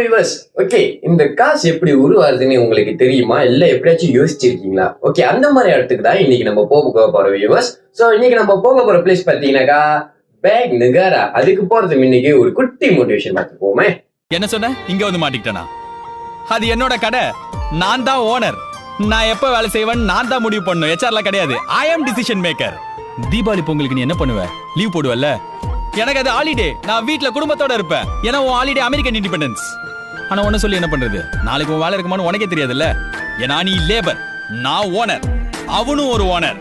Viewers, okay, இந்த காசு எப்படி உருவாகுதுன்னு உங்களுக்கு தெரியுமா? இல்ல எப்படியாச்சும் யோசிச்சிருக்கீங்களா? ஓகே, அந்த மாதிரி இடத்துக்கு தான் இன்னைக்கு நம்ம போக போறோம் வியூவர்ஸ். சோ இன்னைக்கு நம்ம போக போற பிளேஸ் பாத்தீங்கன்னாக்கா பேக் நகாரா. அதுக்கு போறது முன்னுக்கு ஒரு குட்டி மோட்டிவேஷன் பார்த்துப்போமே. என்ன சொன்ன? இங்க வந்து மாட்டிக்கிட்டனா? அது என்னோட கடை. நான் தான் ஓனர். நான் எப்ப வேலை செய்வேன் நான் தான் முடிவு பண்ணணும். ஹெச்ஆர்ல கிடையாது. ஐ அம் டிசிஷன் மேக்கர். தீபாவளி பொங்கலுக்கு நீ என்ன பண்ணுவ? லீவ் போடுவல்ல? எனக்கு அது ஹாலிடே. நான் வீட்ல குடும்பத்தோட இருப்பேன். ஏன்னா உன் ஹாலிடே அமெரிக்கன் இண்டிபெண்டன்ஸ். ஆனா உன்ன சொல்லி என்ன பண்றது? நாளைக்கு உன் வேலை இருக்குமான்னு உனக்கே தெரியாதுல்ல. ஏன்னா நீ லேபர், நான் ஓனர், அவனும் ஒரு ஓனர்.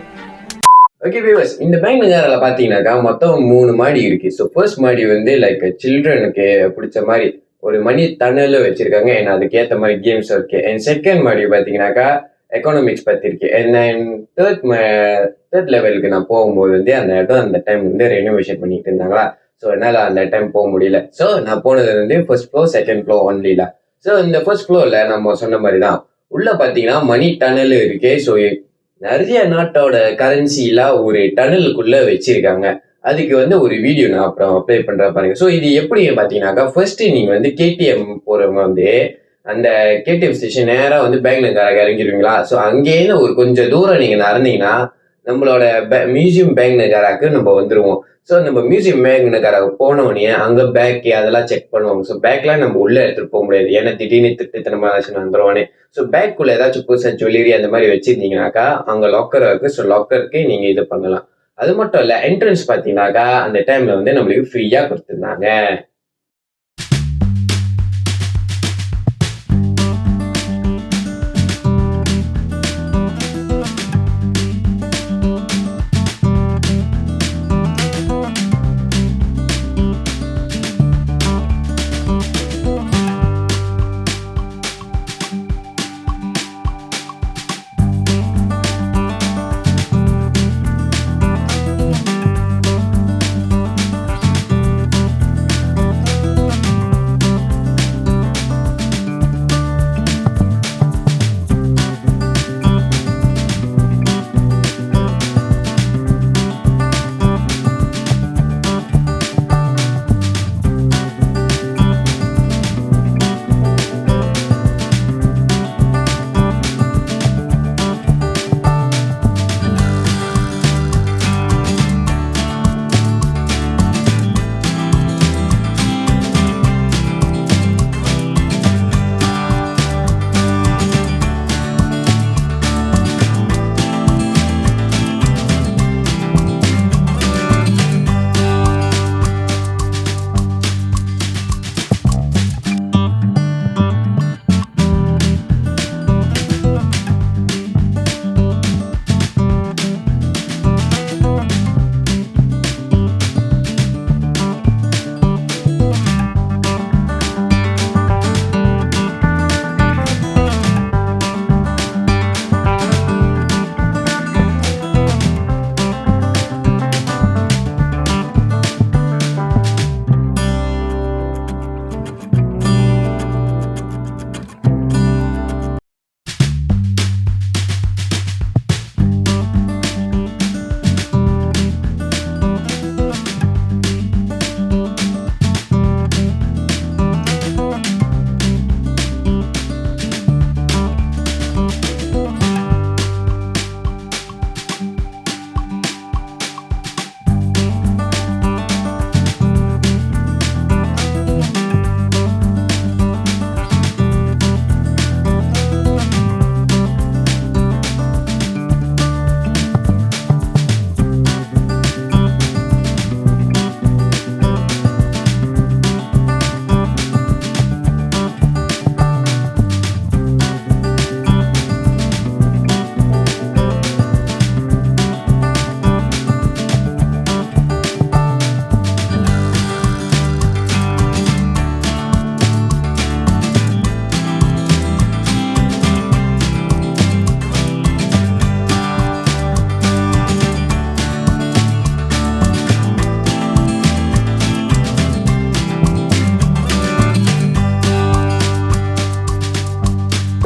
ஓகே வியூவர்ஸ், இந்த பேங்க் நகாரால பாத்தீங்கன்னாக்கா மொத்தம் 3 மாடி இருக்கு. ஸோ ஃபர்ஸ்ட் மாடி வந்து லைக் சில்ட்ரனுக்கு பிடிச்ச மாதிரி ஒரு மணி டனல் வச்சிருக்காங்க. ஏன்னா அதுக்கேற்ற மாதிரி கேம்ஸ் இருக்கு. அண்ட் செகண்ட் மாடி பாத்தீங்கன்னாக்கா எக்கனாமிக்ஸ் பத்தி இருக்கு. அண்ட் தென் தேர்ட் லெவலுக்கு நான் போகும்போது வந்து அந்த இடம் அந்த டைம் வந்து ரெனோவேஷன் பண்ணிட்டு இருந்தாங்களா. ஸோ என்னால் அந்த டைம் போக முடியல. ஸோ நான் போனது வந்து ஃபர்ஸ்ட் ஃப்ளோர் செகண்ட் ஃப்ளோர் ஒன்லில. ஸோ இந்த ஃபர்ஸ்ட் ஃப்ளோர்ல நம்ம சொன்ன மாதிரி தான் உள்ள பாத்தீங்கன்னா மணி டனல் இருக்கு. ஸோ நிறைய நாட்டோட கரன்சிலாம் ஒரு டனலுக்குள்ள வச்சிருக்காங்க. அதுக்கு வந்து ஒரு வீடியோ நான் அப்புறம் அப்ளை பண்றேன் பாருங்க. ஸோ இது எப்படி பாத்தீங்கன்னாக்கா ஃபர்ஸ்ட் நீங்க வந்து கேடிஎம் போறவங்க வந்து அந்த கேடிஎம் ஸ்டேஷன் நேரா வந்து பேங்க் நகாராக்கு இறங்கிடுவீங்களா. ஸோ அங்கேயிருந்து ஒரு கொஞ்சம் தூரம் நீங்க நடந்தீங்கன்னா நம்மளோட மியூசியம் பேங்க் நகாராக்கு நம்ம வந்துருவோம். ஸோ நம்ம மியூசியம் பேங்க் நகாராக்கு போன உடனே அங்க பேக் அதெல்லாம் செக் பண்ணுவாங்க. ஸோ பேக்லாம் நம்ம உள்ள எடுத்துட்டு போக முடியாது. ஏன்னா திடீர்னு திட்டத்தனமா ஏதாச்சும் வந்துருவானே. ஸோ பேக்குள்ள ஏதாச்சும் புதுசா ஜுவல்லரி அந்த மாதிரி வச்சிருந்தீங்கன்னாக்கா அங்க லாக்கர் இருக்கு. ஸோ லாக்கருக்கு நீங்க இது பண்ணலாம். அது மட்டும் இல்ல, என்ட்ரன்ஸ் பாத்தீங்கன்னாக்கா அந்த டைம்ல வந்து நம்மளுக்கு ஃப்ரீயா கொடுத்துருந்தாங்க.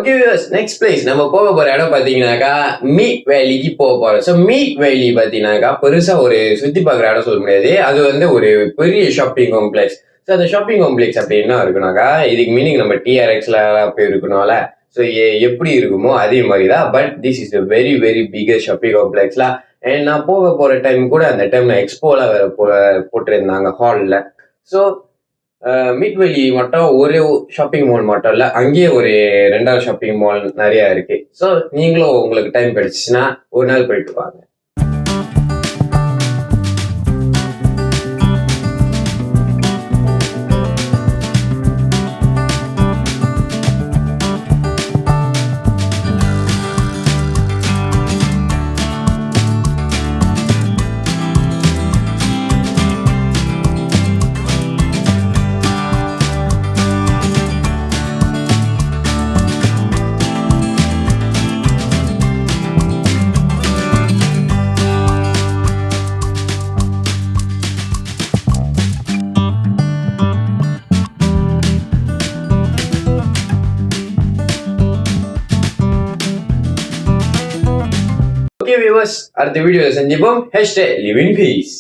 ஓகே வியூவர்ஸ், நெக்ஸ்ட் பிளேஸ் நம்ம போக போற இடம் பாத்தீங்கன்னாக்கா மீட் வேலிக்கு போக போறோம். ஸோ மீட் வேலி பாத்தீங்கன்னாக்கா பெருசா ஒரு சுத்தி பார்க்குற இடம் சொல்ல முடியாது. அது வந்து ஒரு பெரிய ஷாப்பிங் காம்ப்ளெக்ஸ். ஸோ அந்த ஷாப்பிங் காம்ப்ளெக்ஸ் அப்படி என்ன இருக்குனாக்கா, இதுக்கு மீனிங் நம்ம டிஆர்எக்ஸ்ல போய் இருக்கணும்ல. ஸோ எப்படி இருக்குமோ அதே மாதிரி தான். But this is a very very biggest shopping காம்ப்ளெக்ஸ்லாம். அண்ட் நான் போற டைம் கூட அந்த டைம்ல எக்ஸ்போலாம் வேற போட்டிருந்தாங்க ஹாலில். ஸோ மிட்வெளி மட்டும் ஒரு ஷாப்பிங் மால் மட்டும் இல்லை, அங்கேயே ஒரு 2வது ஷாப்பிங் மால் நிறையா இருக்கு. ஸோ நீங்களும் உங்களுக்கு டைம் கிடைச்சிச்சுன்னா ஒரு நாள் போயிட்டு வாங்க. ஓகே வியூவர்ஸ், அடுத்த வீடியோவில் சந்திப்போம். #live in peace.